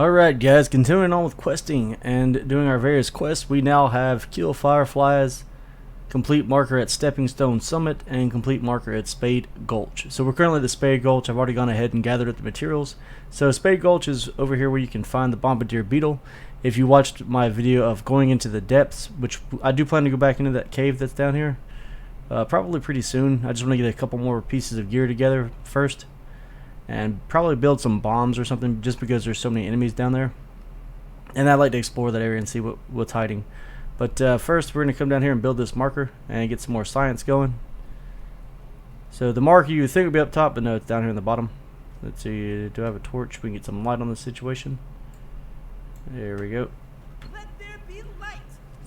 Alright guys, continuing on with questing and doing our various quests, we now have kill fireflies, complete marker at Stepping Stone Summit, and complete marker at Spade Gulch. So we're currently at the Spade Gulch. I've already gone ahead and gathered up the materials. So Spade Gulch is over here where you can find the Bombardier Beetle. If you watched my video of going into the depths, which I do plan to go back into that cave that's down here, probably pretty soon. I just want to get a couple more pieces of gear together first. And probably build some bombs or something just because there's so many enemies down there. And I'd like to explore that area and see what's hiding. But first we're going to come down here and build this marker and get some more science going. So the marker you would think would be up top, but no, it's down here in the bottom. Let's see, do I have a torch? We can get some light on this situation. There we go. Let there be light.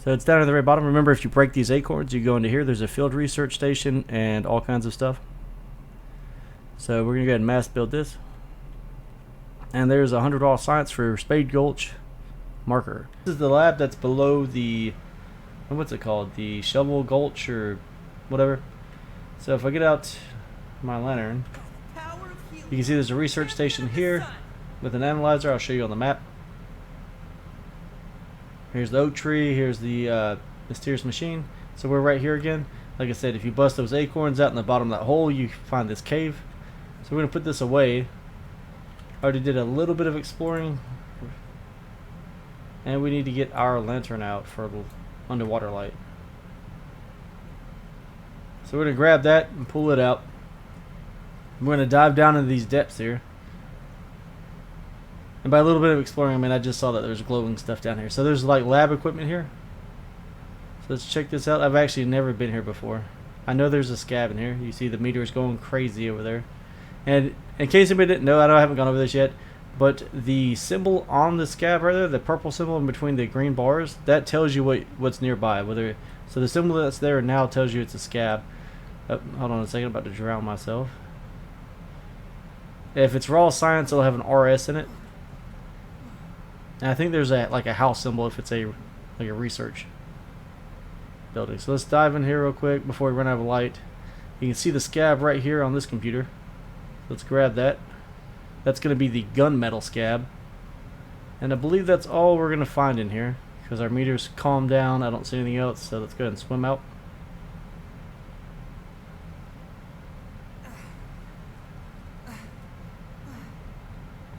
So it's down at the very bottom. Remember, if you break these acorns, you go into here. There's a field research station and all kinds of stuff. So we're going to go ahead and mass build this. And there's a $100 science for Spade Gulch marker. This is the lab that's below the, what's it called? The Shovel Gulch or whatever. So if I get out my lantern, you can see there's a research station here with an analyzer. I'll show you on the map. Here's the oak tree. Here's the mysterious machine. So we're right here again. Like I said, if you bust those acorns out in the bottom of that hole, you find this cave. So we're going to put this away. I already did a little bit of exploring. And we need to get our lantern out for a little underwater light. So we're going to grab that and pull it out. We're going to dive down into these depths here. And by a little bit of exploring, I mean I just saw that there's glowing stuff down here. So there's like lab equipment here. So let's check this out. I've actually never been here before. I know there's a scab in here. You see the meters going crazy over there. And in case anybody didn't know, I haven't gone over this yet, but the symbol on the scab right there, the purple symbol in between the green bars, that tells you what's nearby. So the symbol that's there now tells you it's a scab. Hold on a second, I'm about to drown myself. If it's raw science, it'll have an RS in it. And I think there's like a house symbol if it's like a research building. So let's dive in here real quick before we run out of light. You can see the scab right here on this computer. Let's grab that. That's going to be the gunmetal scab. And I believe that's all we're going to find in here because our meters calm down. I don't see anything else, so let's go ahead and swim out.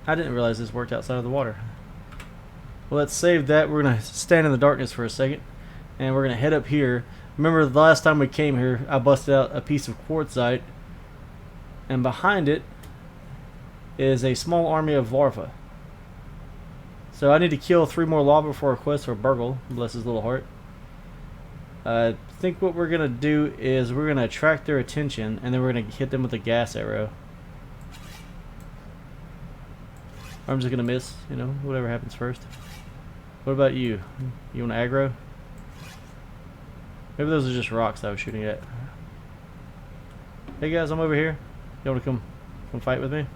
I didn't realize this worked outside of the water. Well, let's save that. We're going to stand in the darkness for a second. And we're going to head up here. Remember the last time we came here, I busted out a piece of quartzite. And behind it is a small army of larvae. So I need to kill 3 more larvae for a quest for Burgle. Bless his little heart. I think what we're going to do is we're going to attract their attention. And then we're going to hit them with a gas arrow. I'm just going to miss. You know, whatever happens first. What about you? You want to aggro? Maybe those are just rocks I was shooting at. Hey guys, I'm over here. You want to come fight with me?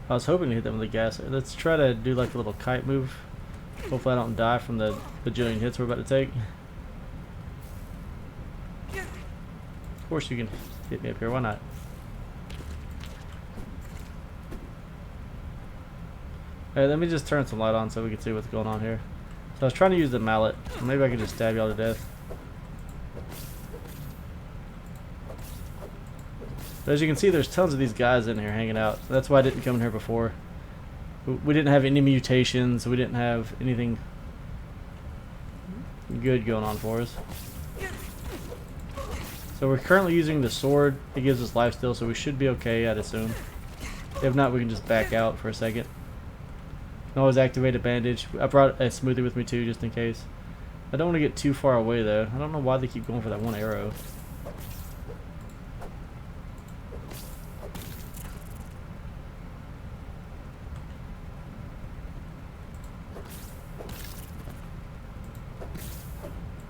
I was hoping to hit them with the gas. Let's try to do like a little kite move. Hopefully I don't die from the bajillion hits we're about to take. Of course you can hit me up here, why not? Alright, let me just turn some light on so we can see what's going on here. So I was trying to use the mallet. Maybe I could just stab y'all to death. But as you can see, there's tons of these guys in here hanging out. That's why I didn't come in here before. We didn't have any mutations. We didn't have anything good going on for us. So we're currently using the sword. It gives us life steal, so we should be okay, I'd assume. If not, we can just back out for a second. Can always activate a bandage. I brought a smoothie with me too, just in case. I don't want to get too far away though. I don't know why they keep going for that one arrow.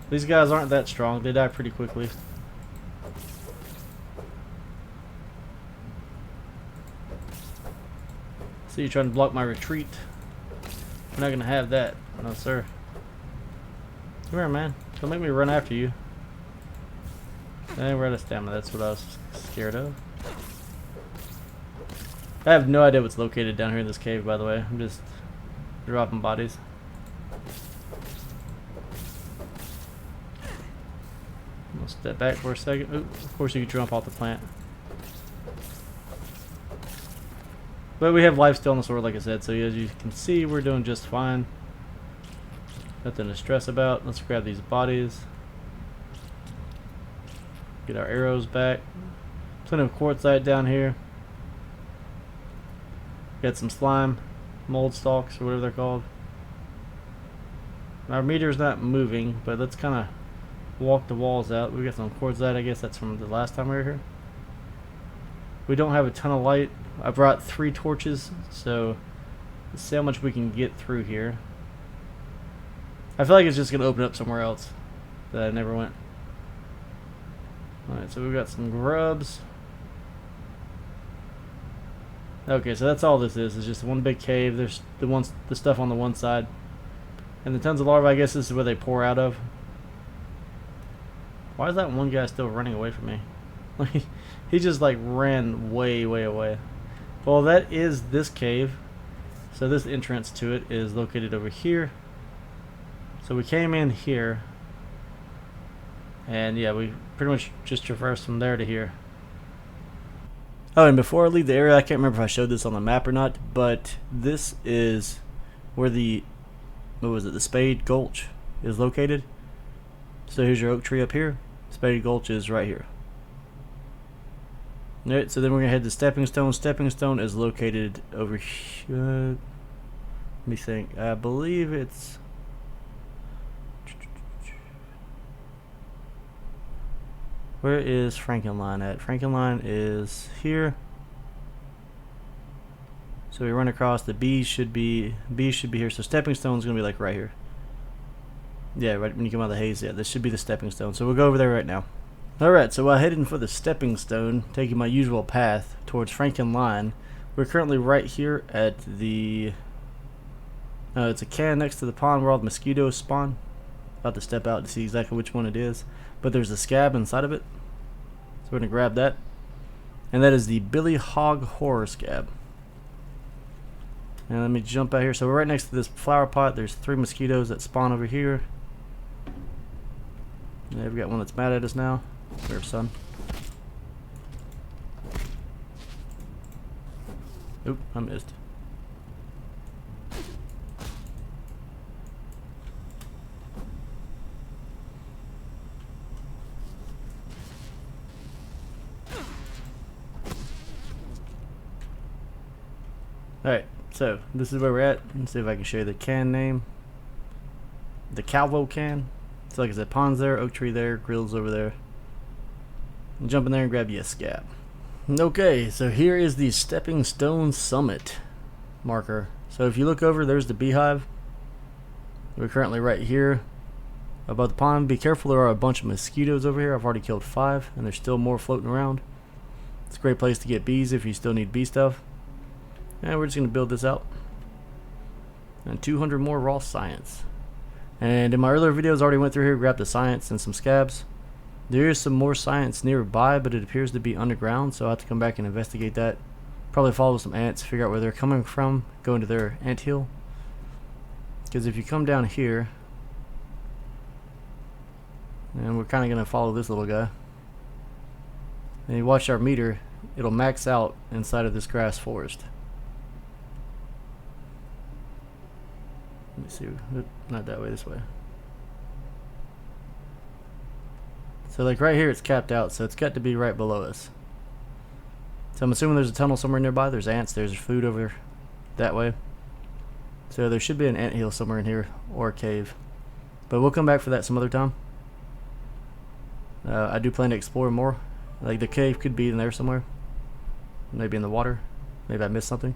These guys aren't that strong. They die pretty quickly. So you're trying to block my retreat. We're not going to have that. No, sir. Come here, man. Don't make me run after you. And we're out of stamina. That's what I was scared of. I have no idea what's located down here in this cave, by the way. I'm just dropping bodies. I'll step back for a second. Oop, of course you can jump off the plant. But we have life still on the sword, like I said, so as you can see, we're doing just fine. Nothing to stress about. Let's grab these bodies. Get our arrows back. Plenty of quartzite down here. Got some slime, mold stalks, or whatever they're called. Our meter's not moving, but let's kind of walk the walls out. We got some quartzite, I guess that's from the last time we were here. We don't have a ton of light. I brought 3 torches, so let's see how much we can get through here. I feel like it's just going to open up somewhere else that I never went. Alright, so we've got some grubs. Okay, so that's all this is. It's just one big cave. There's the stuff on the one side. And the tons of larvae, I guess this is where they pour out of. Why is that one guy still running away from me? Like, he just like ran way, way away. Well, that is this cave. So this entrance to it is located over here. So we came in here. And yeah, we pretty much just traversed from there to here. Oh, and before I leave the area, I can't remember if I showed this on the map or not, but this is where the, what was it, the Spade Gulch is located. So here's your oak tree up here. Spade Gulch is right here. Alright, so then we're going to head to Stepping Stone. Stepping Stone is located over here. Let me think. I believe it's... Where is Frankenline at? Frankenline is here. So we run across, the B should be here. So Stepping Stone's gonna be like right here. Yeah, right when you come out of the haze, yeah, this should be the Stepping Stone. So we'll go over there right now. Alright, so while heading for the Stepping Stone, taking my usual path towards Frankenline, we're currently right here at the it's a can next to the pond where all the mosquitoes spawn. About to step out to see exactly which one it is. But there's a scab inside of it. So we're going to grab that. And that is the Billy Hog Horror Scab. And let me jump out here. So we're right next to this flower pot. There's 3 mosquitoes that spawn over here. Yeah, we've got one that's mad at us now. There, son. Oop, I missed. Alright, so this is where we're at. Let's see if I can show you the can name. The Calvo can. So like I said, pond's there, oak tree there, grills over there. And jump in there and grab you a scab. Okay, so here is the Stepping Stone Summit marker. So if you look over, there's the beehive. We're currently right here above the pond. Be careful, there are a bunch of mosquitoes over here. I've already killed 5, and there's still more floating around. It's a great place to get bees if you still need bee stuff. And we're just going to build this out. And 200 more raw science. And in my earlier videos, I already went through here, grabbed the science and some scabs. There is some more science nearby, but it appears to be underground, so I'll have to come back and investigate that. Probably follow some ants, figure out where they're coming from, go into their anthill. Because if you come down here, and we're kind of going to follow this little guy, and you watch our meter, it'll max out inside of this grass forest. Let me see, not that way, this way. So like right here it's capped out, so it's got to be right below us. So I'm assuming there's a tunnel somewhere nearby. There's ants, there's food over that way. So there should be an anthill somewhere in here, or a cave. But we'll come back for that some other time. I do plan to explore more. Like the cave could be in there somewhere. Maybe in the water. Maybe I missed something.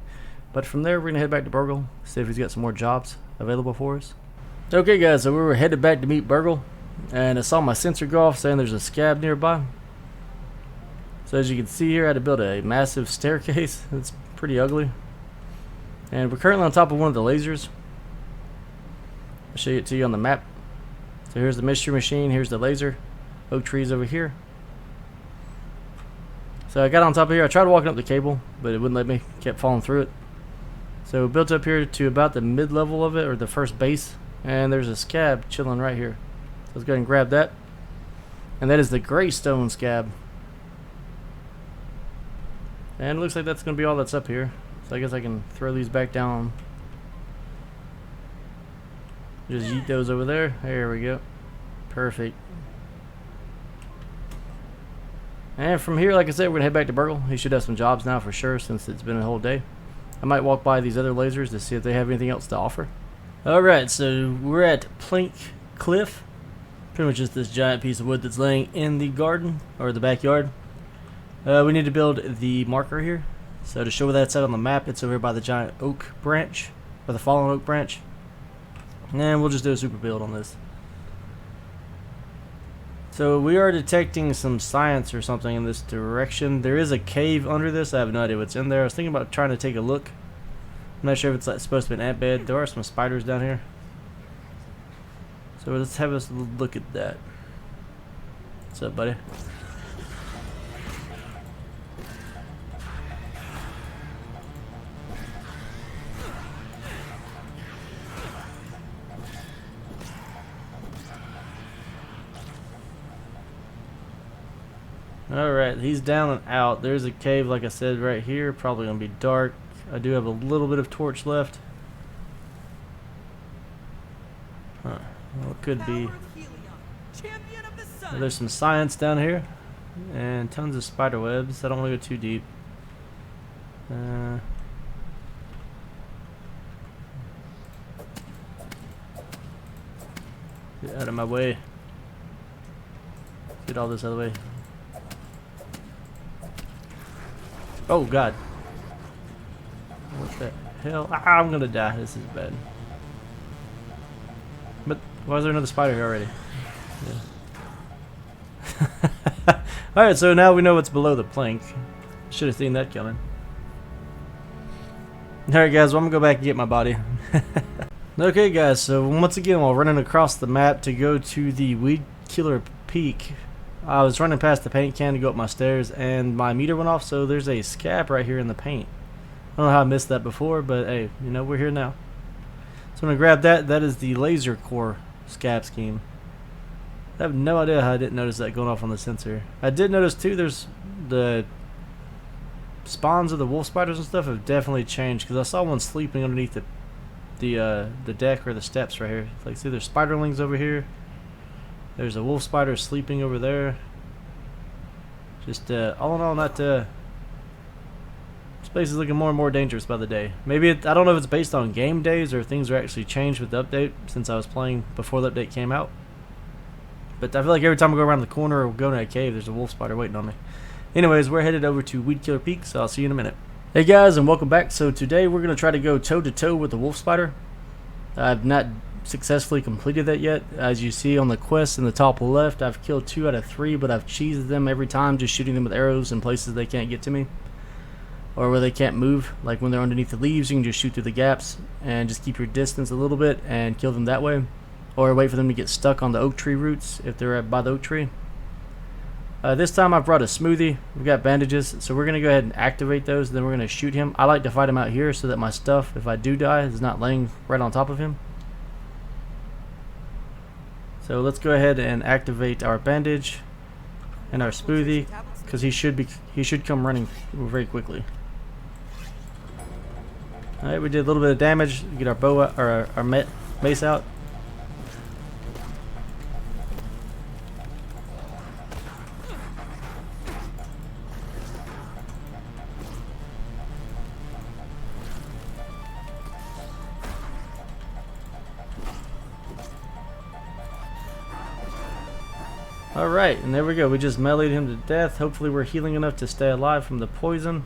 But from there we're going to head back to Burgle, see if he's got some more jobs available for us. Okay guys, so we were headed back to meet Burgle, and I saw my sensor go off saying there's a scab nearby. So as you can see here, I had to build a massive staircase. It's pretty ugly. And we're currently on top of one of the lasers. I'll show it to you on the map. So So here's the mystery machine, here's the laser. Oak trees over here. So I got on top of here. I tried walking up the cable, but it wouldn't let me. Kept falling through it. So built up here to about the mid-level of it, or the first base. And there's a scab chilling right here. So let's go ahead and grab that. And that is the Greystone scab. And it looks like that's going to be all that's up here. So I guess I can throw these back down. Just yeet those over there. There we go. Perfect. And from here, like I said, we're going to head back to Burgle. He should have some jobs now for sure, since it's been a whole day. I might walk by these other lasers to see if they have anything else to offer. Alright, so we're at Plank Cliff. Pretty much just this giant piece of wood that's laying in the garden, or the backyard. We need to build the marker here. So to show where that's at on the map, it's over here by the giant oak branch, or the fallen oak branch. And we'll just do a super build on this. So we are detecting some science or something in this direction. There is a cave under this. I have no idea what's in there. I was thinking about trying to take a look. I'm not sure if it's like supposed to be an ant bed. There are some spiders down here. So let's have us look at that. What's up, buddy? Alright, he's down and out. There's a cave, like I said, right here. Probably going to be dark. I do have a little bit of torch left. Huh. Well, it could be. Well, there's some science down here. And tons of spider webs. I don't want to go too deep. Get out of my way. Get all this out of the way. Oh god. What the hell? Ah, I'm gonna die. This is bad. But why is there another spider here already? Yeah. Alright, so now we know what's below the plank. Should have seen that coming. Alright guys, well, I'm gonna go back and get my body. Okay guys, so once again while running across the map to go to the Weed Killer Peak, I was running past the paint can to go up my stairs and my meter went off, so there's a scab right here in the paint. I don't know how I missed that before, but hey, you know, we're here now. So I'm going to grab that. That is the Lasercorp scab scheme. I have no idea how I didn't notice that going off on the sensor. I did notice too, there's the spawns of the wolf spiders and stuff have definitely changed, because I saw one sleeping underneath the deck or the steps right here. Like, see, there's spiderlings over here. There's a wolf spider sleeping over there. Just all in all, not this place is looking more and more dangerous by the day. Maybe I don't know if it's based on game days or things are actually changed with the update, since I was playing before the update came out. But I feel like every time I go around the corner or go to a cave, there's a wolf spider waiting on me. Anyways, we're headed over to Weed Killer Peak, so I'll see you in a minute. Hey guys, and welcome back. So today we're going to try to go toe to toe with the wolf spider. I've not successfully completed that yet. As you see on the quest in the top left, I've killed 2 out of 3, but I've cheesed them every time, just shooting them with arrows in places they can't get to me, or where they can't move. Like when they're underneath the leaves, you can just shoot through the gaps and just keep your distance a little bit and kill them that way, or wait for them to get stuck on the oak tree roots if they're by the oak tree. This time I've brought a smoothie. We've got bandages, so we're going to go ahead and activate those, then we're going to shoot him. I like to fight him out here so that my stuff, if I do die, is not laying right on top of him. So let's go ahead and activate our bandage and our smoothie, because he should come running very quickly. All right, we did a little bit of damage. Get our bow out, or our mace out. Alright, and there we go. We just meleeed him to death. Hopefully we're healing enough to stay alive from the poison.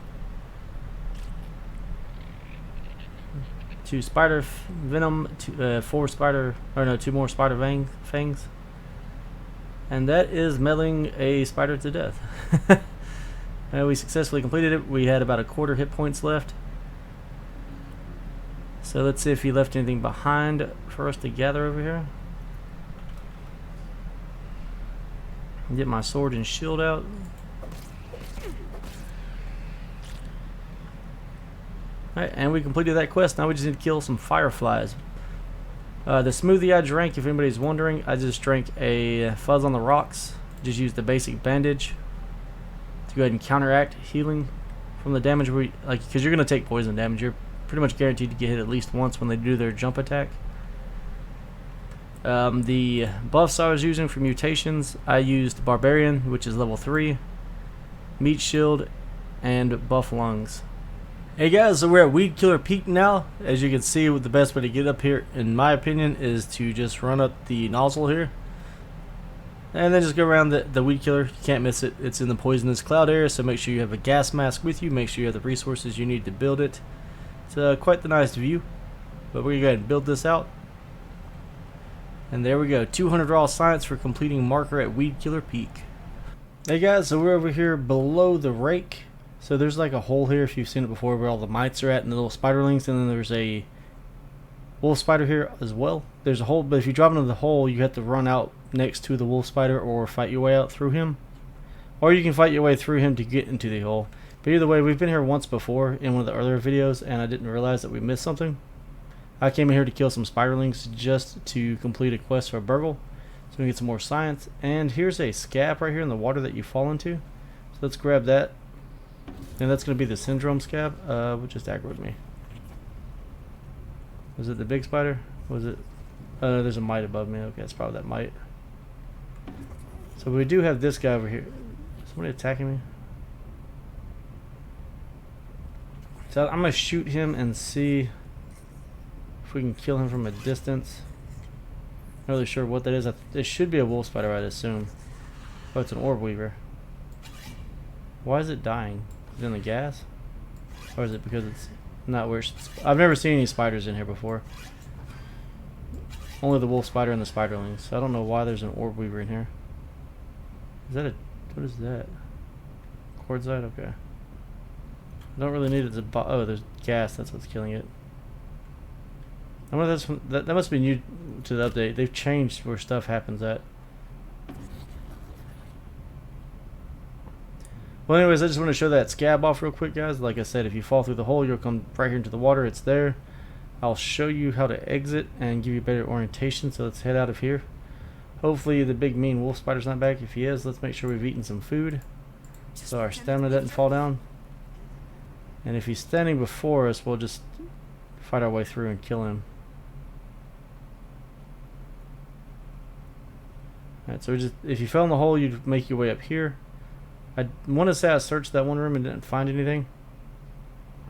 2 spider venom, 4 spider, or no, 2 more spider fangs. And that is meleeing a spider to death. We successfully completed it. We had about a quarter hit points left. So let's see if he left anything behind for us to gather over here. Get my sword and shield out. Alright, and we completed that quest. Now we just need to kill some fireflies. The smoothie I drank, if anybody's wondering, I just drank a fuzz on the rocks. Just used the basic bandage to go ahead and counteract healing from the damage because you're going to take poison damage. You're pretty much guaranteed to get hit at least once when they do their jump attack. The buffs I was using for mutations, I used Barbarian, which is level 3, Meat Shield, and Buff Lungs. Hey guys, so we're at Weed Killer Peak now. As you can see, the best way to get up here, in my opinion, is to just run up the nozzle here. And then just go around the Weed Killer. You can't miss it. It's in the poisonous cloud area, so make sure you have a gas mask with you. Make sure you have the resources you need to build it. It's quite the nice view. But we're going to go ahead and build this out. And there we go. 200 raw science for completing marker at Weed Killer Peak. Hey guys, so we're over here below the rake. So there's like a hole here, if you've seen it before, where all the mites are at and the little spiderlings, and then there's a WolfSpider here as well. There's a hole, but if you drop into the hole, you have to run out next to the WolfSpider or fight your way out through him. Or you can fight your way through him to get into the hole. But either way, we've been here once before in one of the earlier videos, and I didn't realize that we missed something. I came in here to kill some spiderlings just to complete a quest for a burgle, so we can get some more science. And here's a scab right here in the water that you fall into. So let's grab that. And that's going to be the syndrome scab, which just aggroed me. Was it the big spider? Was it? No, there's a mite above me. Okay, it's probably that mite. So we do have this guy over here. Somebody attacking me? So I'm going to shoot him and see if we can kill him from a distance. Not really sure what that is. It should be a wolf spider, I'd assume. Oh, it's an orb weaver. Why is it dying? Is it in the gas? Or is it because it's not where I've never seen any spiders in here before. Only the wolf spider and the spiderlings. So I don't know why there's an orb weaver in here. Is that a... what is that? Quartzite? Okay. I don't really need it to... oh, there's gas. That's what's killing it. I wonder if that's that must be new to the update. They've changed where stuff happens at. Well, anyways, I just want to show that scab off real quick, guys. Like I said, if you fall through the hole, you'll come right here into the water. It's there. I'll show you how to exit and give you better orientation. So let's head out of here. Hopefully the big mean wolf spider's not back. If he is, let's make sure we've eaten some food so our stamina doesn't fall down. And if he's standing before us, we'll just fight our way through and kill him. Alright, so if you fell in the hole, you'd make your way up here. I want to say I searched that one room and didn't find anything.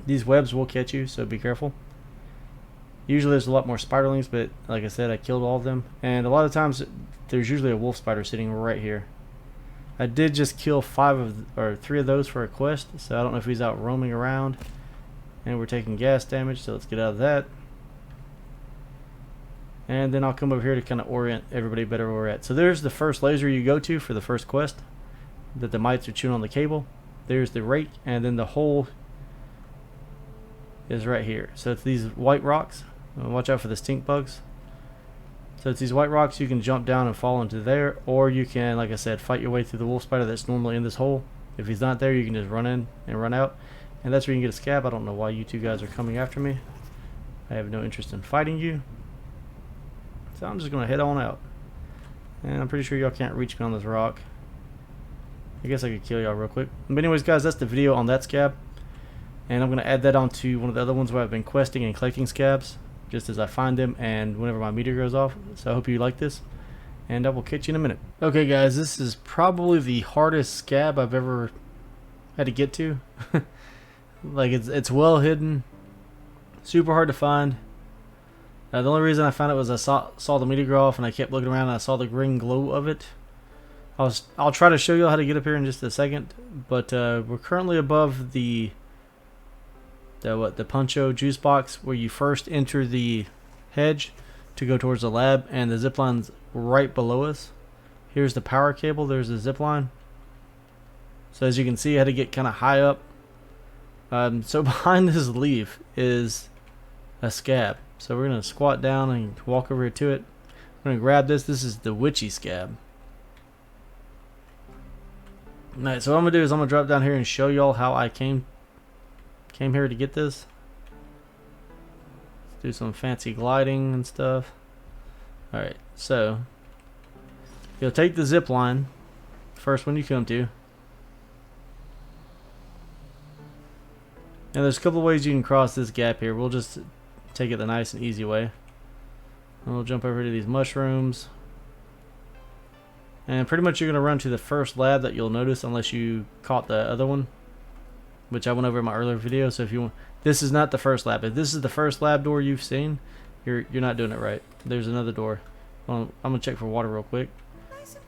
These webs will catch you, so be careful. Usually there's a lot more spiderlings, but like I said, I killed all of them. And a lot of times there's usually a wolf spider sitting right here. I did just kill 3 of those for a quest, so I don't know if he's out roaming around. And we're taking gas damage, so let's get out of that. And then I'll come over here to kind of orient everybody better where we're at. So there's the first laser you go to for the first quest that the mites are chewing on the cable. There's the rake, and then the hole is right here. So it's these white rocks. Watch out for the stink bugs. So it's these white rocks. You can jump down and fall into there, or you can, like I said, fight your way through the wolf spider that's normally in this hole. If he's not there, you can just run in and run out, and that's where you can get a scab. I don't know why you two guys are coming after me. I have no interest in fighting you, so I'm just gonna head on out. And I'm pretty sure y'all can't reach me on this rock. I guess I could kill y'all real quick. But anyways, guys, that's the video on that scab. And I'm going to add that onto one of the other ones where I've been questing and collecting scabs, just as I find them and whenever my meter goes off. So I hope you like this, and I will catch you in a minute. Okay, guys, this is probably the hardest scab I've ever had to get to. Like, it's well hidden, super hard to find. The only reason I found it was I saw the meter go off, and I kept looking around and I saw the green glow of it. I'll try to show you how to get up here in just a second, but we're currently above the Puncho juice box where you first enter the hedge to go towards the lab, and the zip line's right below us. Here's the power cable. There's the zip line. So as you can see, I had to get kind of high up. So behind this leaf is a scab. So we're gonna squat down and walk over to it. I'm gonna grab this. This is the Witchy scab. Alright, so what I'm gonna do is I'm gonna drop down here and show y'all how I came here to get this. Let's do some fancy gliding and stuff. Alright, so you'll take the zip line, first one you come to. And there's a couple of ways you can cross this gap here. We'll just take it the nice and easy way. And we'll jump over to these mushrooms. And pretty much you're going to run to the first lab that you'll notice unless you caught the other one, which I went over in my earlier video. So if you want, this is not the first lab. If this is the first lab door you've seen, you're not doing it right. There's another door. I'm going to check for water real quick.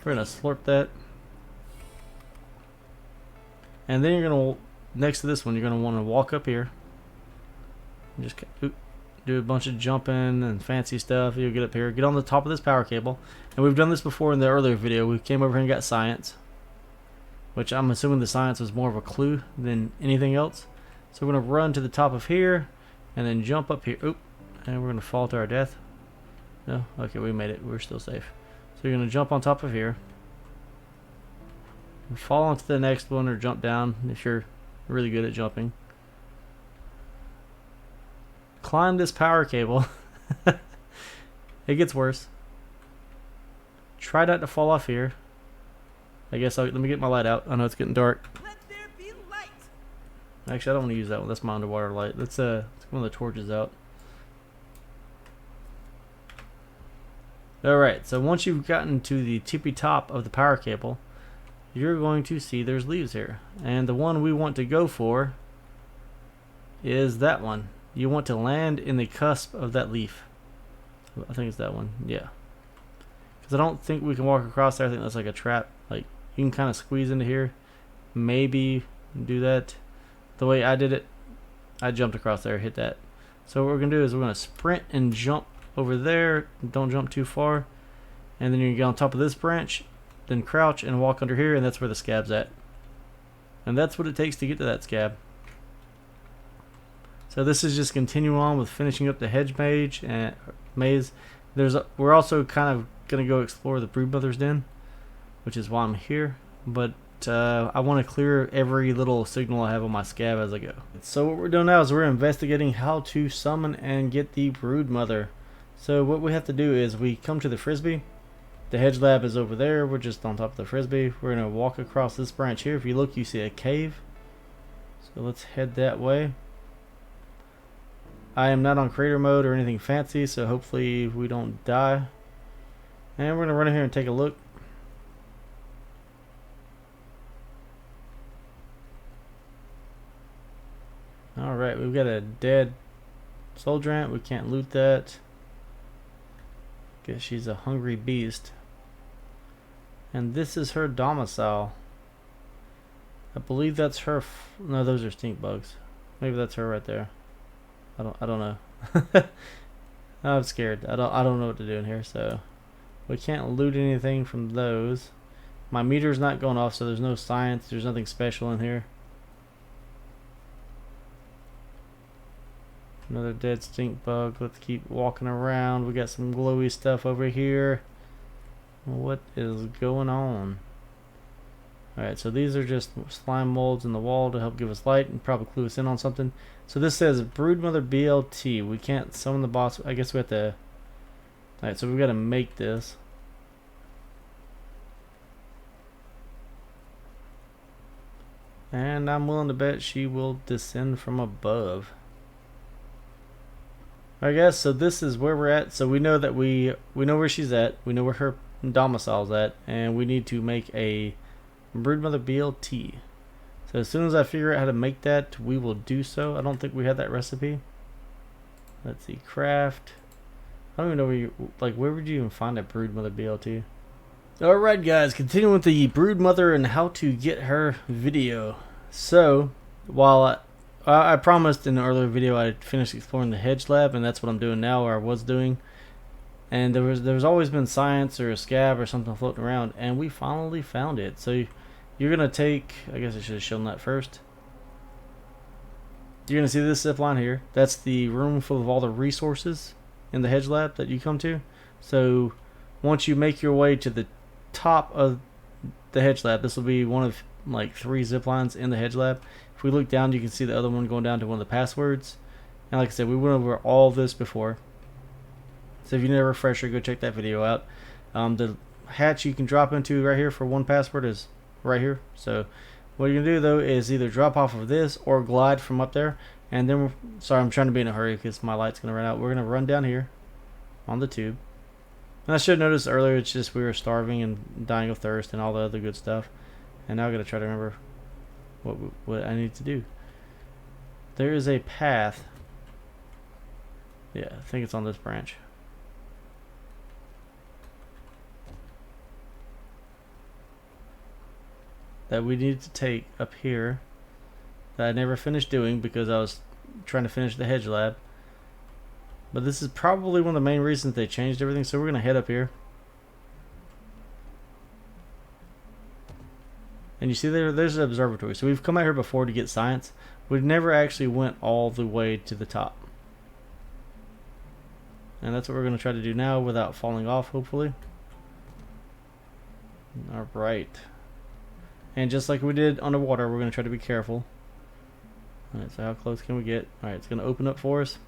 We're going to slurp that. And then you're going to, next to this one, you're going to want to walk up here. And just do a bunch of jumping and fancy stuff. You'll get up here, get on the top of this power cable. And we've done this before in the earlier video. We came over here and got science, which I'm assuming the science was more of a clue than anything else. So we're going to run to the top of here and then jump up here. Oop, and we're going to fall to our death. No? Okay, we made it. We're still safe. So you're going to jump on top of here. And fall onto the next one or jump down if you're really good at jumping. Climb this power cable. It gets worse. Try not to fall off here. I guess let me get my light out. I know it's getting dark. Let there be light. Actually, I don't want to use that one. That's my underwater light. Let's one of the torches out. Alright, so once you've gotten to the tippy top of the power cable, you're going to see there's leaves here. And the one we want to go for is that one. You want to land in the cusp of that leaf. I think it's that one. Yeah. Because I don't think we can walk across there. I think that's like a trap. Like, you can kind of squeeze into here. Maybe do that. The way I did it, I jumped across there, hit that. So what we're going to do is we're going to sprint and jump over there. Don't jump too far. And then you're going to get on top of this branch. Then crouch and walk under here. And that's where the scab's at. And that's what it takes to get to that scab. So this is just continuing on with finishing up the hedge maze. We're also kind of going to go explore the Broodmother's den, which is why I'm here. But I want to clear every little signal I have on my scab as I go. So what we're doing now is we're investigating how to summon and get the Broodmother. So what we have to do is we come to the frisbee. The hedge lab is over there. We're just on top of the frisbee. We're going to walk across this branch here. If you look, you see a cave. So let's head that way. I am not on creator mode or anything fancy, so hopefully we don't die. And we're going to run in here and take a look. Alright, we've got a dead soldier ant. We can't loot that. Guess she's a hungry beast. And this is her domicile. I believe that's her. No, those are stink bugs. Maybe that's her right there. I don't know. I'm scared. I don't know what to do in here, so we can't loot anything from those. My meter's not going off, so there's no science. There's nothing special in here. Another dead stink bug. Let's keep walking around. We got some glowy stuff over here. What is going on? Alright, so these are just slime molds in the wall to help give us light and probably clue us in on something. So this says Broodmother BLT. We can't summon the boss. I guess we have to. Alright, so we've got to make this. And I'm willing to bet she will descend from above. I guess so. This is where we're at. So we know that we know where she's at. We know where her domicile's at, and we need to make a Broodmother BLT. So as soon as I figure out how to make that, we will do so. I don't think we had that recipe. Let's see, craft. I don't even know where you, like, where would you even find a Broodmother BLT? Alright guys, continuing with the Broodmother and how to get her video. So, while I promised in the earlier video I'd finished exploring the hedge lab, and that's what I'm doing now, or I was doing. And there's always been science or a scab or something floating around, and we finally found it. So you're gonna take, I guess I should have shown that first. You're gonna see this zip line here. That's the room full of all the resources in the hedge lab that you come to. So once you make your way to the top of the hedge lab, this will be one of like 3 zip lines in the hedge lab. If we look down, you can see the other one going down to one of the passwords. And like I said, we went over all this before. So if you need a refresher, go check that video out. The hatch you can drop into right here for 1 password is right here. So what you're gonna do though is either drop off of this or glide from up there. And then, sorry, I'm trying to be in a hurry because my light's gonna run out. We're gonna run down here on the tube. And I should have noticed earlier, it's just we were starving and dying of thirst and all the other good stuff. And now I gotta try to remember what I need to do. There is a path. Yeah, I think it's on this branch. That we need to take up here that I never finished doing because I was trying to finish the hedge lab. But this is probably one of the main reasons they changed everything, so we're going to head up here. And you see there's an observatory. So we've come out here before to get science. We never actually went all the way to the top. And that's what we're going to try to do now without falling off, hopefully. Alright. And just like we did underwater, we're going to try to be careful. Alright, so how close can we get? Alright, it's going to open up for us.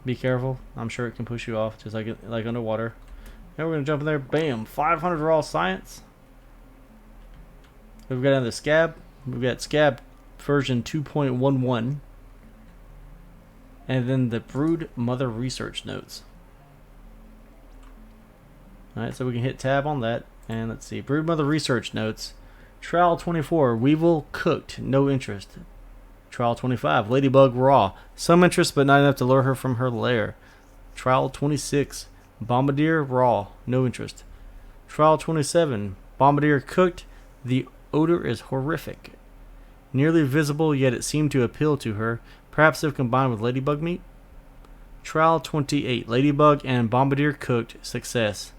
Be careful. I'm sure it can push you off, just like underwater. Now we're going to jump in there. Bam! 500 raw science. We've got another Scab. We've got Scab version 2.11. And then the Broodmother research notes. Alright, so we can hit tab on that. And let's see. Broodmother research notes. Trial 24. Weevil cooked. No interest. Trial 25. Ladybug raw. Some interest but not enough to lure her from her lair. Trial 26. Bombardier raw. No interest. Trial 27. Bombardier cooked. The odor is horrific. Nearly visible, yet it seemed to appeal to her. Perhaps if combined with ladybug meat. Trial 28. Ladybug and Bombardier cooked. Success.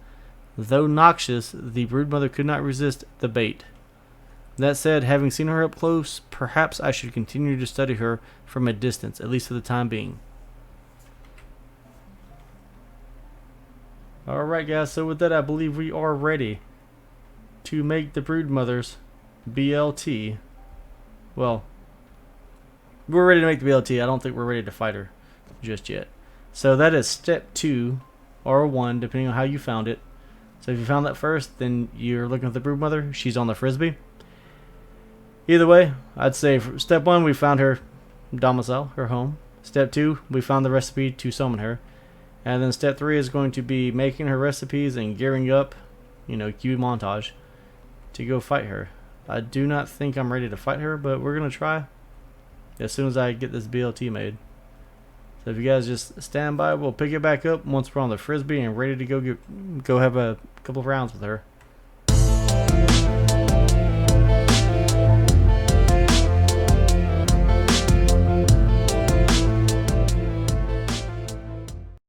Though noxious, the broodmother could not resist the bait. That said, having seen her up close, perhaps I should continue to study her from a distance, at least for the time being. Alright guys, so with that I believe we are ready to make the Broodmother's BLT. Well, we're ready to make the BLT. I don't think we're ready to fight her just yet. So that is step 2 or 1, depending on how you found it. So if you found that first, then you're looking at the Broodmother. She's on the frisbee. Either way, I'd say for step 1, we found her domicile, her home. Step 2, we found the recipe to summon her. And then step 3 is going to be making her recipes and gearing up, you know, cue montage, to go fight her. I do not think I'm ready to fight her, but we're going to try as soon as I get this BLT made. So if you guys just stand by, we'll pick it back up once we're on the frisbee and ready to go have a couple of rounds with her.